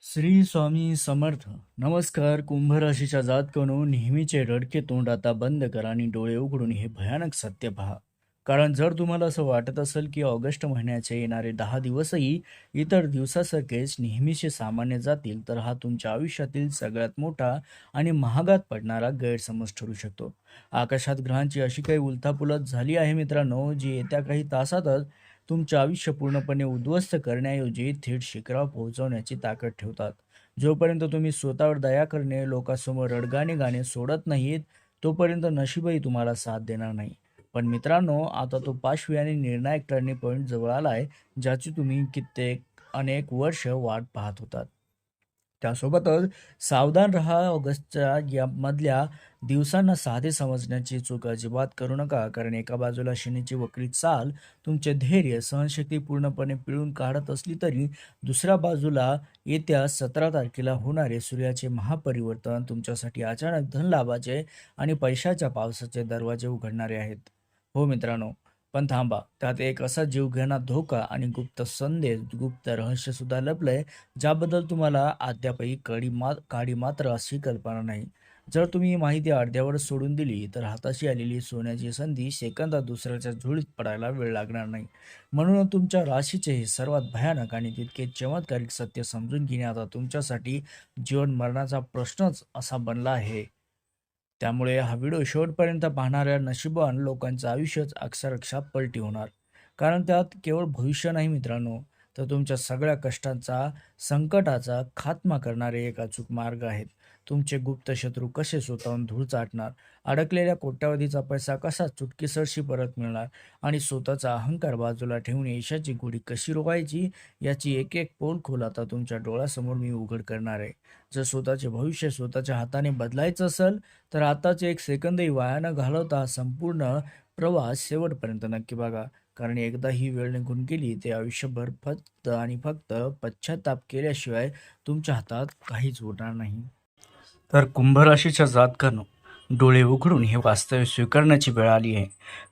श्री स्वामी समर्थ. नमस्कार. कुंभ राशीच्या जातकानो, नेहमीचे रडके तोंड आता बंद करा आणि डोळे उघडून हे भयानक सत्य पहा. कारण जर तुम्हाला असं वाटत असेल की ऑगस्ट महिन्याचे येणारे 10 दिवसही इतर दिवसासारखेच नेहमीचे सामान्य जातील, तर हा तुमच्या आयुष्यातील सगळ्यात मोठा आणि महागात पडणारा गैरसमज ठरू शकतो. आकाशात ग्रहांची अशी काही उलथापुलथ झाली आहे मित्रांनो, जी येत्या काही तासातच तुमचे आयुष्य पूर्णपणे उद्ध्वस्त करण्याऐवजी थेट शिखरावर पोहोचवण्याची ताकद ठेवतात. जोपर्यंत तुम्ही स्वतःवर दया करणे, लोकांसमोर रडगाणे गाणे सोडत नाहीत, तोपर्यंत नशीबही तुम्हाला साथ देणार नाही. पण मित्रांनो, आता तो पाशवी आणि निर्णायक टर्निंग पॉईंट जवळ आलाय, ज्याची तुम्ही अनेक वर्ष वाट पाहत होतात. त्यासोबतच सावधान रहा. ऑगस्टच्या या मधल्या दिवसांना साधे समजण्याची चूक अजिबात करू नका, कारण एका बाजूला शनीची वक्री चाल तुमचे धैर्य सहनशक्ती पूर्णपणे पिळून काढत असली, तरी दुसऱ्या बाजूला येत्या 17 तारखेला होणारे सूर्याचे महापरिवर्तन तुमच्यासाठी अचानक धनलाभाचे आणि पैशाच्या पावसाचे दरवाजे उघडणारे आहेत. हो मित्रांनो, पण थांबा, त्यात एक असा जीवघेणा धोका आणि गुप्त संदेश, गुप्त रहस्य सुद्धा लपलंय, ज्याबद्दल तुम्हाला अद्यापही काडी मात्र अशी कल्पना नाही. जर तुम्ही ही माहिती अर्ध्यावर सोडून दिली, तर हाताशी आलेली सोन्याची संधी सेकंदात दुसऱ्याच्या झोळीत पडायला वेळ लागणार नाही. म्हणून तुमच्या राशीचे हे सर्वात भयानक आणि तितके चमत्कारिक सत्य समजून घेणे आता तुमच्यासाठी जीवन मरणाचा प्रश्नच असा बनला आहे. त्यामुळे हा व्हिडिओ शेवटपर्यंत पाहणाऱ्या नशीबवान लोकांचं आयुष्यच अक्षरशः पलटी होणार. कारण त्यात केवळ भविष्य नाही मित्रांनो, तर तुमच्या सगळ्या कष्टांचा, संकटाचा खात्मा करणारे एक अचूक मार्ग आहेत. तुमचे गुप्त शत्रू कसे स्वतःहून धूळ चाटणार, अडकलेल्या कोट्यावधीचा पैसा कसा चुटकीसरशी परत मिळणार आणि स्वतःचा अहंकार बाजूला ठेवून यशाची गोडी कशी रोवायची, याची एक एक पोलखोल आता तुमच्या डोळ्यासमोर मी उघड करणार आहे. जर स्वतःचे भविष्य स्वतःच्या हाताने बदलायचं असेल, तर आताचे एक सेकंदही वाया न घालवता हा संपूर्ण प्रवास शेवटपर्यंत नक्की बघा. कारण एकदा ही वेळ निघून गेली, ते आयुष्यभर फक्त आणि फक्त पश्चाताप केल्याशिवाय तुमच्या हातात काहीच उरणार नाही. तर कुंभ राशीच्या जातकांनो, डोळे उघडून हे वास्तव स्वीकारण्याची वेळ आली आहे.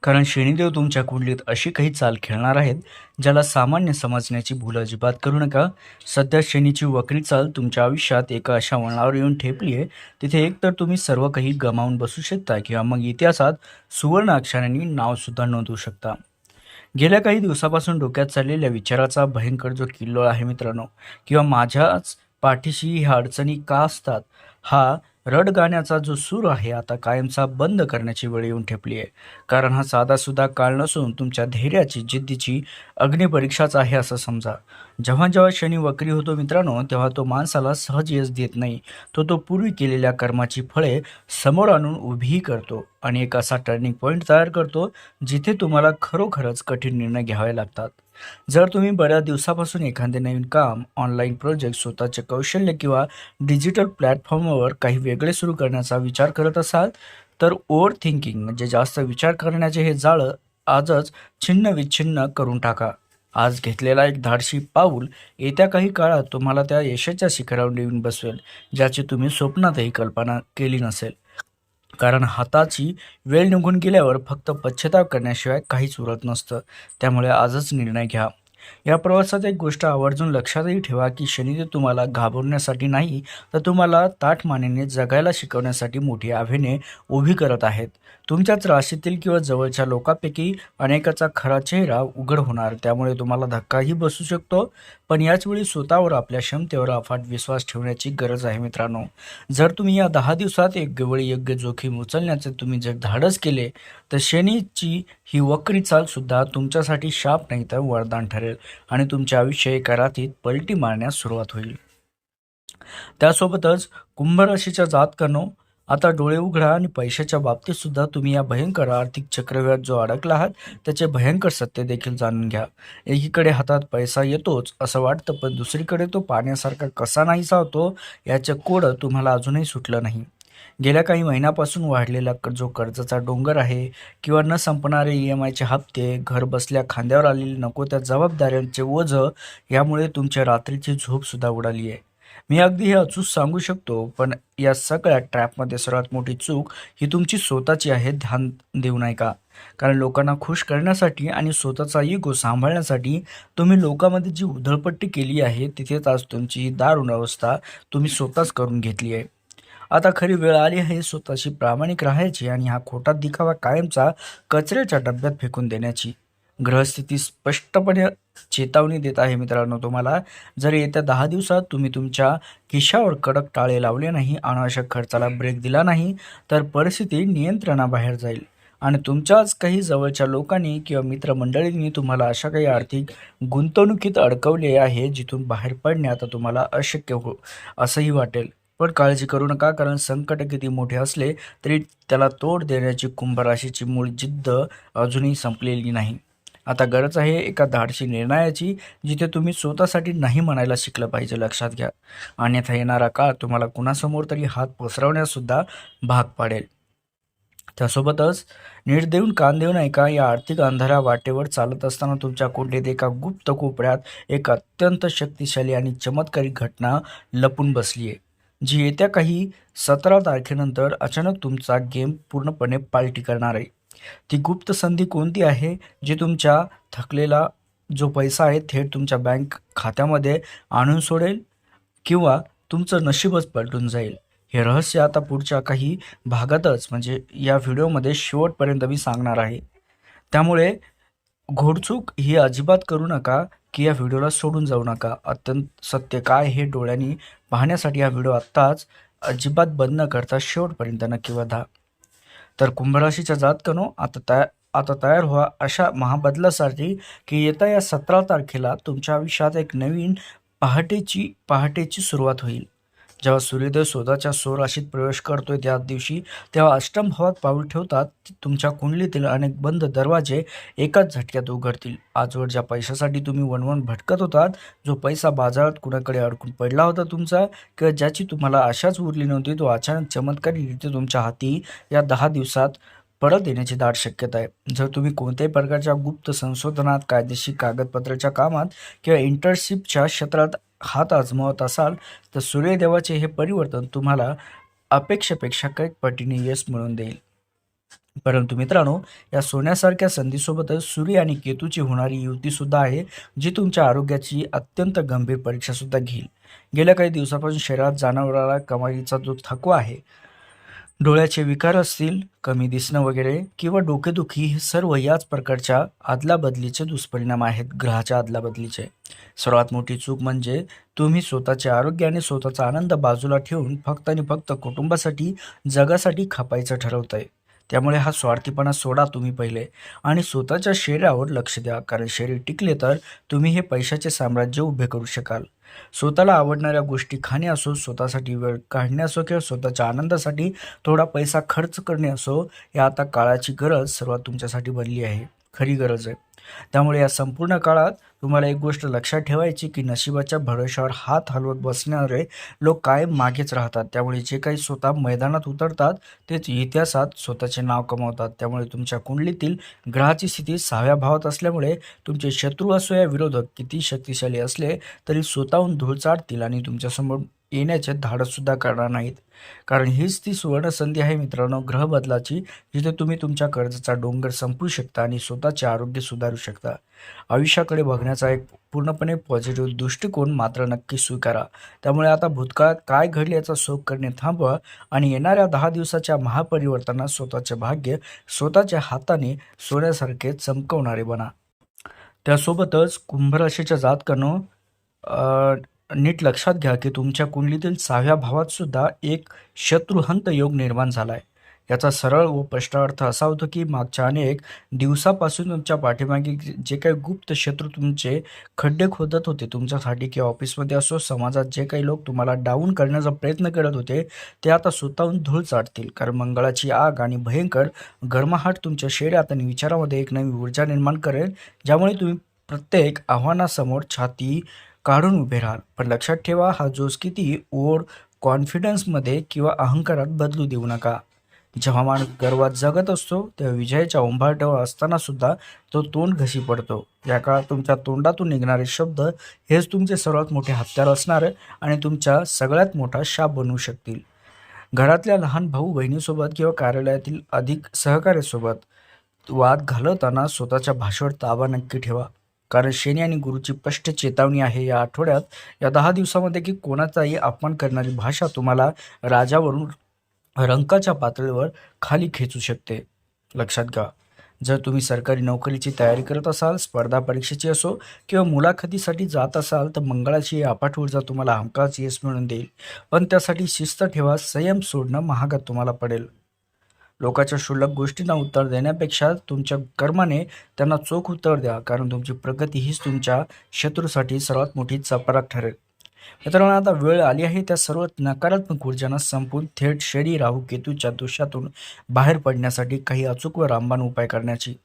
कारण शनिदेव तुमच्या कुंडलीत अशी काही चाल खेळणार आहेत, ज्याला सामान्य समजण्याची भूल अजिबात करू नका. सध्या शनीची वक्री चाल तुमच्या आयुष्यात एका अशा वळणावर येऊन ठेपली आहे, तिथे एकतर तुम्ही सर्व काही गमावून बसू शकता, किंवा मग इतिहासात सुवर्ण अक्षरांनी नावसुद्धा नोंदवू शकता. गेल्या काही दिवसापासून डोक्यात चाललेल्या विचाराचा भयंकर जो किल्लोळ आहे मित्रांनो, किंवा माझ्याच पाठीशी ह्या अडचणी का असतात, हा रडगाण्याचा जो सूर आहे, आता कायमचा बंद करण्याची वेळ येऊन ठेपली आहे. कारण हा साधासुद्धा काळ नसून तुमच्या धैर्याची, जिद्दीची अग्निपरीक्षाच आहे असं समजा. जेव्हा जेव्हा शनी वक्री होतो मित्रांनो, तेव्हा तो माणसाला सहज यश देत नाही, तो पूर्वी केलेल्या कर्माची फळे समोर आणून उभीही करतो आणि एक असा टर्निंग पॉईंट तयार करतो, जिथे तुम्हाला खरोखरच कठीण निर्णय घ्यावे लागतात. जर तुम्ही बऱ्याच दिवसापासून एखादे नवीन काम, ऑनलाईन प्रोजेक्ट, स्वतःचे कौशल्य किंवा डिजिटल प्लॅटफॉर्मवर काही वेगळे सुरू करण्याचा विचार करत असाल, तर ओव्हर थिंकिंग म्हणजे जास्त विचार करण्याचे हे जाळं आजच छिन्न विच्छिन्न करून टाका. आज घेतलेला एक धाडसी पाऊल येत्या काही काळात तुम्हाला त्या यशाच्या शिखरावर नेऊन बसवेल, ज्याची तुम्ही स्वप्नातही कल्पना केली नसेल. कारण हाताची वेळ निघून गेल्यावर फक्त पश्चाताप करण्याशिवाय काहीच उरत नसतं. त्यामुळे आजच निर्णय घ्या. या प्रवासात एक गोष्ट आवर्जून लक्षातही ठेवा की शनिदेव तुम्हाला घाबरण्यासाठी नाही, तर तुम्हाला ताठ मानेने जगायला शिकवण्यासाठी मोठी आव्हाने उभी करत आहेत. तुमच्याच राशीतील किंवा जवळच्या लोकांपैकी अनेकाचा खरा चेहरा उघड होणार, त्यामुळे तुम्हाला धक्काही बसू शकतो. पण याचवेळी स्वतःवर, आपल्या क्षमतेवर अफाट विश्वास ठेवण्याची गरज आहे मित्रांनो. जर तुम्ही या 10 दिवसात योग्य वेळी योग्य जोखीम उचलण्याचे तुम्ही जर धाडस केले, तर शनीची ही वक्री चाल सुद्धा तुमच्यासाठी शाप नाही तर वरदान ठरेल आणि तुमचे आयुष्य एका रात्रीत पलटी मारण्यास सुरुवात होईल. त्यासोबतच कुंभ राशीच्या जातकांनो, आता डोळे उघडा आणि पैशाच्या बाबतीत सुद्धा तुम्ही या भयंकर आर्थिक चक्रव्यूहात जो अडकला आहात, त्याचे भयंकर सत्य देखील जाणून घ्या. एकीकडे हातात पैसा येतोच असं वाटतं, पण दुसरीकडे तो पाण्यासारखा कसा नाहीसा होतो, याचं कोडं तुम्हाला अजूनही सुटलं नाही. गेल्या काही महिन्यापासून वाढलेला जो कर्जाचा डोंगर आहे, किंवा न संपणारे EMIचे हप्ते, घर बसल्या खांद्यावर आलेली नको त्या जबाबदाऱ्यांचे ओझं, यामुळे तुमच्या रात्रीची झोप सुद्धा उडाली आहे. मी अगदी हे अचूक सांगू शकतो, पण या सगळ्या ट्रॅपमध्ये सर्वात मोठी चूक ही तुमची स्वतःची आहे, ध्यान देऊ नये का? कारण लोकांना खुश करण्यासाठी आणि स्वतःचा इगो सांभाळण्यासाठी तुम्ही लोकांमध्ये जी उधळपट्टी केली आहे, तिथेच आज तुमची ही दारुण अवस्था तुम्ही स्वतःच करून घेतली आहे. आता खरी वेळ आली आहे स्वतःशी प्रामाणिक राहायची आणि हा खोटा दिखावा कायमचा कचऱ्याच्या डब्यात फेकून देण्याची. ग्रहस्थिती स्पष्टपणे चेतावणी देत आहे मित्रांनो तुम्हाला. जर येत्या 10 दिवसात तुम्ही तुमच्या खिशावर कडक टाळे लावले नाही, अनावश्यक खर्चाला ब्रेक दिला नाही, तर परिस्थिती नियंत्रणाबाहेर जाईल आणि तुमच्याच काही जवळच्या लोकांनी किंवा मित्रमंडळींनी तुम्हाला अशा काही आर्थिक गुंतवणुकीत अडकवले आहे, जिथून बाहेर पडणे आता तुम्हाला अशक्य असंही वाटेल. पण काळजी करू नका, कारण संकट किती मोठे असले तरी त्याला तोड देण्याची कुंभ राशीची मूळ जिद्द अजूनही संपलेली नाही. आता गरज आहे एका धाडसी निर्णयाची, जिथे तुम्ही स्वतःसाठी नाही म्हणायला शिकलं पाहिजे, लक्षात घ्या. अन्यथा येणारा काळ तुम्हाला कुणासमोर तरी हात पसरवण्यासुद्धा भाग पाडेल. त्यासोबतच नीट देऊन कान देऊ नये का, या आर्थिक अंधाऱ्या वाटेवर चालत असताना तुमच्या कुंडलीत एका गुप्त कोपऱ्यात एक अत्यंत शक्तिशाली आणि चमत्कारी घटना लपून बसली आहे, जी येत्या काही 17 तारखेनंतर अचानक तुमचा गेम पूर्णपणे पालटी करणार आहे. ती गुप्त संधी कोणती आहे, जी तुमच्या थकलेला जो पैसा आहे थेट तुमच्या बँक खात्यामध्ये आणून सोडेल किंवा तुमचं नशीबच पलटून जाईल? हे रहस्य आता पुढच्या काही भागातच, म्हणजे या व्हिडिओमध्ये शेवटपर्यंत मी सांगणार आहे. त्यामुळे घोडचूक ही अजिबात करू नका, की या व्हिडिओला सोडून जाऊ नका. अत्यंत सत्य काय हे डोळ्यांनी पाहण्यासाठी हा व्हिडिओ आत्ताच अजिबात बंद न करता शेवटपर्यंत नक्की बघा. तर कुंभराशीच्या जातकानो, आता तयार व्हा अशा महाबदलासाठी, की येत्या या 17 तारखेला तुमच्या आयुष्यात एक नवीन पहाटेची सुरुवात होईल. जेव्हा सूर्योदय स्वतःच्या स्वराशीत प्रवेश करतोय त्या दिवशी, तेव्हा अष्टम भावात पाऊल ठेवतात तुमच्या कुंडलीतील अनेक बंद दरवाजे एकाच झटक्यात उघडतील. आजवर ज्या पैशासाठी तुम्ही वणवण भटकत होतात, जो पैसा बाजारात कुणाकडे अडकून पडला होता तुमचा, किंवा ज्याची तुम्हाला आशाच उरली नव्हती, तो अचानक चमत्कारीरित्या तुमच्या हाती या 10 दिवसात परत येण्याची दाट शक्यता आहे. जर तुम्ही कोणत्याही प्रकारच्या गुप्त संशोधनात, कायदेशीर कागदपत्राच्या कामात किंवा इंटर्नशिपच्या क्षेत्रात हात आजमावत असाल, तर सूर्यदेवाचे हे परिवर्तन तुम्हाला अपेक्षेपेक्षा कैक पटीने यश मिळवून देईल. परंतु मित्रांनो, या सोन्यासारख्या संधीसोबतच सूर्य आणि केतूची होणारी युतीसुद्धा आहे, जी तुमच्या आरोग्याची अत्यंत गंभीर परीक्षासुद्धा घेईल. गेल्या काही दिवसापासून शरीरात जाणवणारा कमाईचा जो थकवा आहे, डोळ्याचे विकार असतील, कमी दिसणं वगैरे, किंवा डोकेदुखी, हे सर्व याच प्रकारच्या आदलाबदलीचे दुष्परिणाम आहेत, ग्रहाच्या आदलाबदलीचे. सर्वात मोठी चूक म्हणजे तुम्ही स्वतःचे आरोग्य आणि स्वतःचा आनंद बाजूला ठेवून फक्त आणि फक्त कुटुंबासाठी, जगासाठी खपायचं ठरवताय. त्यामुळे हा स्वार्थीपणा सोडा तुम्ही पहिले आणि स्वतःच्या शरीरावर लक्ष द्या, कारण शरीर टिकले तर तुम्ही हे पैशाचे साम्राज्य उभे करू शकाल. स्वतःला आवडणाऱ्या गोष्टी खाणे असो, स्वतःसाठी वेळ काढणे असो, किंवा स्वतःच्या आनंदासाठी थोडा पैसा खर्च करणे असो, या आता काळाची गरज सर्वात तुमच्यासाठी बनली आहे, खरी गरज आहे. त्यामुळे या संपूर्ण काळात तुम्हाला एक गोष्ट लक्षात ठेवायची, की नशिबाच्या भरोश्यावर हात हलवत बसणारे लोक कायम मागेच राहतात. त्यामुळे जे काही स्वतः मैदानात उतरतात, तेच इतिहासात स्वतःचे नाव कमावतात. त्यामुळे तुमच्या कुंडलीतील ग्रहाची स्थिती 6व्या भावात असल्यामुळे तुमचे शत्रू असो या विरोधक किती शक्तिशाली असले तरी स्वतःहून धूळ चाटतील आणि तुमच्यासमोर येण्याचे धाडससुद्धा करणार नाहीत. कारण हीच ती सुवर्ण संधी आहे मित्रांनो, ग्रह बदलाची, जिथे तुम्ही तुमच्या कर्जाचा डोंगर संपवू शकता आणि स्वतःचे आरोग्य सुधारू शकता. आयुष्याकडे बघण्याचा एक पूर्णपणे पॉझिटिव्ह दृष्टिकोन मात्र नक्की स्वीकारा. त्यामुळे आता भूतकाळात काय घडले याचा शोक करणे थांबवा आणि येणाऱ्या 10 दिवसाच्या महापरिवर्तनात स्वतःचे भाग्य स्वतःच्या हाताने सोन्यासारखे चमकवणारे बना. त्यासोबतच कुंभराशीच्या जातकांनो, नीट लक्षात घ्या, की तुमच्या कुंडलीतील 6व्या भावात सुद्धा एक शत्रुहंत योग निर्माण झाला आहे. याचा सरळ व स्पष्ट अर्थ असा होतो, की मागच्या अनेक दिवसापासून तुमच्या पाठीमागे जे काही गुप्त शत्रू तुमचे खड्डे खोदत होते तुमच्यासाठी, किंवा ऑफिसमध्ये असो, समाजात जे काही लोक तुम्हाला डाऊन करण्याचा प्रयत्न करत होते, ते आता स्वतःहून धूळ चाटतील. कारण मंगळाची आग आणि भयंकर गरमाहट तुमच्या शरीरात आणि विचारामध्ये एक नवी ऊर्जा निर्माण करेल, ज्यामुळे तुम्ही प्रत्येक आव्हानासमोर छाती काढून उभे राहाल. पण लक्षात ठेवा, हा जोश किती ओव्हर कॉन्फिडन्समध्ये किंवा अहंकारात बदलू देऊ नका. जेव्हा माणूस गर्वात जगत असतो तेव्हा विजयाच्या उंबरठ्यावर असताना सुद्धा तो तोंड घशी पडतो. या काळात तुमच्या तोंडातून निघणारे शब्द हेच तुमचे सर्वात मोठे हत्यार असणार आणि तुमच्या सगळ्यात मोठा शाप बनवू शकतील. घरातल्या लहान भाऊ बहिणीसोबत किंवा कार्यालयातील अधिक सहकार्यासोबत वाद घालवताना स्वतःच्या भाषेवर ताबा नक्की ठेवा. कारण शनी आणि गुरुची स्पष्ट चेतावणी आहे या आठवड्यात, या 10 दिवसामध्ये, की कोणाचाही अपमान करणारी भाषा तुम्हाला राजावरून रंकाच्या पातळीवर खाली खेचू शकते. लक्षात घ्या, जर तुम्ही सरकारी नोकरीची तयारी करत असाल, स्पर्धा परीक्षेची असो किंवा मुलाखतीसाठी जात असाल, तर मंगळाची अफाट ऊर्जा तुम्हाला हमखास यश मिळवून देईल. पण त्यासाठी शिस्त ठेवा. संयम सोडणं महागात तुम्हाला पडेल. लोकांच्या क्षुल्लक गोष्टींना उत्तर देण्यापेक्षा तुमच्या कर्माने त्यांना चोख उत्तर द्या, कारण तुमची प्रगती हीच तुमच्या शत्रूसाठी सर्वात मोठी चपराक ठरेल. मित्रांनो, आता वेळ आली आहे त्या सर्व नकारात्मक ऊर्जांना संपून थेट शनी राहू केतूच्या दोषातून बाहेर पडण्यासाठी काही अचूक व रामबाण उपाय करण्याची.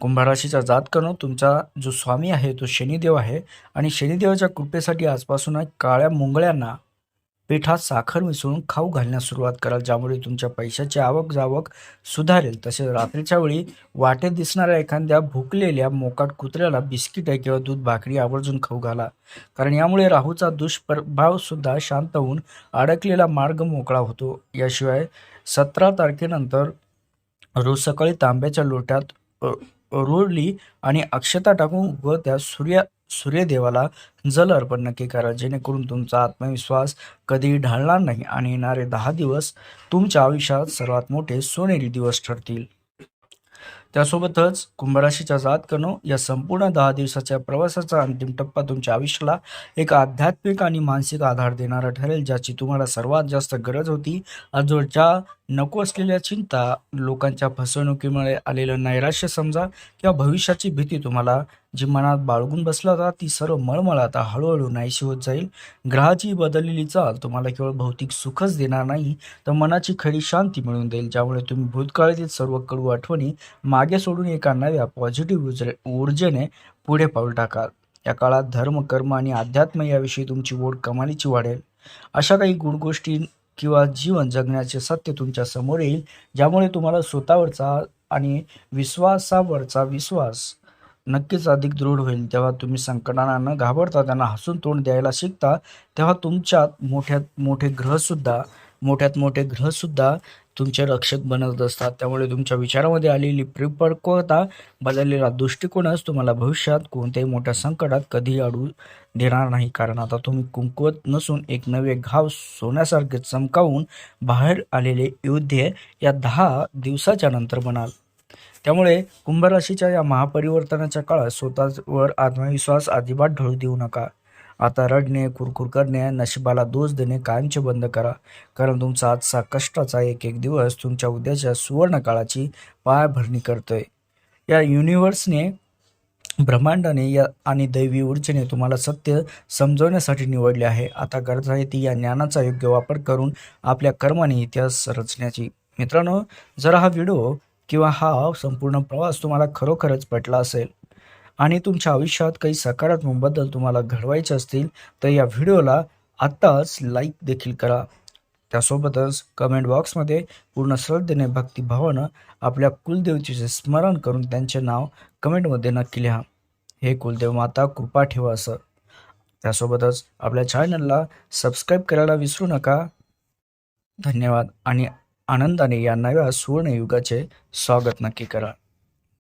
कुंभराशीचा जातकानो, तुमचा जो स्वामी आहे तो शनिदेव आहे आणि शनिदेवाच्या कृपेसाठी आजपासून काळ्या मुंगळ्यांना पिठात साखर मिसळून खाऊ घालण्यास सुरुवात कराल, ज्यामुळे तुमच्या पैशाची आवक जावक सुधारेल. तसेच रात्रीच्या वेळी वाटेत दिसणाऱ्या एखाद्या भुकलेल्या मोकाट कुत्र्याला बिस्किट किंवा दूध भाकरी आवर्जून खाऊ घाला, कारण यामुळे राहूचा दुष्प्रभाव सुद्धा शांत होऊन अडकलेला मार्ग मोकळा होतो. याशिवाय 17 तारखेनंतर रोज सकाळी तांब्याच्या लोट्यात रोली आणि अक्षता टाकून व त्या सूर्यदेवाला जल अर्पण नक्की करा, जेणेकरून तुमचा आत्मविश्वास कधीही ढळणार नाही आणि येणारे 10 दिवस तुमच्या आयुष्यात सर्वात मोठे सोनेरी दिवस ठरतील. त्यासोबतच कुंभराशीच्या जातकानो, या संपूर्ण 10 दिवसाच्या प्रवासाचा अंतिम टप्पा तुमच्या आयुष्याला एक आध्यात्मिक आणि मानसिक आधार देणारा ठरेल, ज्याची तुम्हाला सर्वात जास्त गरज होती. आजवरच्या नको असलेल्या चिंता, लोकांच्या फसवणुकीमुळे आलेलं नैराश्य समजा किंवा भविष्याची भीती तुम्हाला जी मनात बाळगून बसला होता, ती सर्व मळमळ आता हळूहळू नाहीशी होत जाईल. ग्रहाची बदललेली चाल तुम्हाला केवळ भौतिक सुखच देणार नाही, तर मनाची खरी शांती मिळवून देईल, ज्यामुळे तुम्ही भूतकाळातील सर्व कडू आठवणी मागे सोडून एका नव्या पॉझिटिव्ह ऊर्जेने पुढे पाऊल टाकाल. या काळात धर्म, कर्म आणि अध्यात्म याविषयी तुमची ओढ कमालीची वाढेल. अशा काही गुड गोष्टी किंवा जीवन जगण्याचे सत्य तुमच्या समोर येईल, ज्यामुळे तुम्हाला स्वतःवरचा आणि विश्वासावरचा विश्वास नक्कीच अधिक दृढ होईल. तेव्हा तुम्ही संकटांना न घाबरता त्यांना हसून तोंड द्यायला शिकता, तेव्हा तुमच्यात मोठ्यात मोठे ग्रहसुद्धा तुमचे रक्षक बनत असतात. त्यामुळे तुमच्या विचारामध्ये आलेली परिपक्वता, बदललेला दृष्टिकोनच तुम्हाला भविष्यात कोणत्याही मोठ्या संकटात कधीही अडू देणार नाही. कारण आता तुम्ही कुंकवत नसून एक नवे घाव सोन्यासारखे चमकावून बाहेर आलेले योद्धे या 10 दिवसाच्या नंतर बनाल. त्यामुळे कुंभराशीच्या या महापरिवर्तनाच्या काळात स्वतःवर आत्मविश्वास अजिबात ढळू देऊ नका. आता रडणे, कुरकुर करणे, नशिबाला दोष देणे कायमचे बंद करा, कारण तुमचा आजचा कष्टाचा एक एक दिवस तुमच्या उद्याच्या सुवर्ण काळाची पायाभरणी करतोय. या युनिव्हर्सने, ब्रह्मांडाने आणि दैवी ऊर्जेने तुम्हाला सत्य समजवण्यासाठी निवडले आहे. आता गरज आहे ती या ज्ञानाचा योग्य वापर करून आपल्या कर्माने इतिहास रचण्याची. मित्रांनो, जर हा व्हिडिओ किंवा हा संपूर्ण प्रवास तुम्हाला खरोखरच पटला असेल आणि तुमच्या आयुष्यात काही सकारात्मक बदल तुम्हाला घडवायचे असतील, तर या व्हिडिओला आत्ताच लाईक देखील करा. त्यासोबतच कमेंट बॉक्समध्ये पूर्ण श्रद्धेने, भक्तिभावानं आपल्या कुलदेवतेचे स्मरण करून त्यांचे नाव कमेंटमध्ये नक्की लिहा. हे कुलदेव माता कृपा ठेवा असं. त्यासोबतच आपल्या चॅनलला सबस्क्राईब करायला विसरू नका. धन्यवाद आणि आनंदाने या नव्या सुवर्णयुगाचे स्वागत नक्की करा.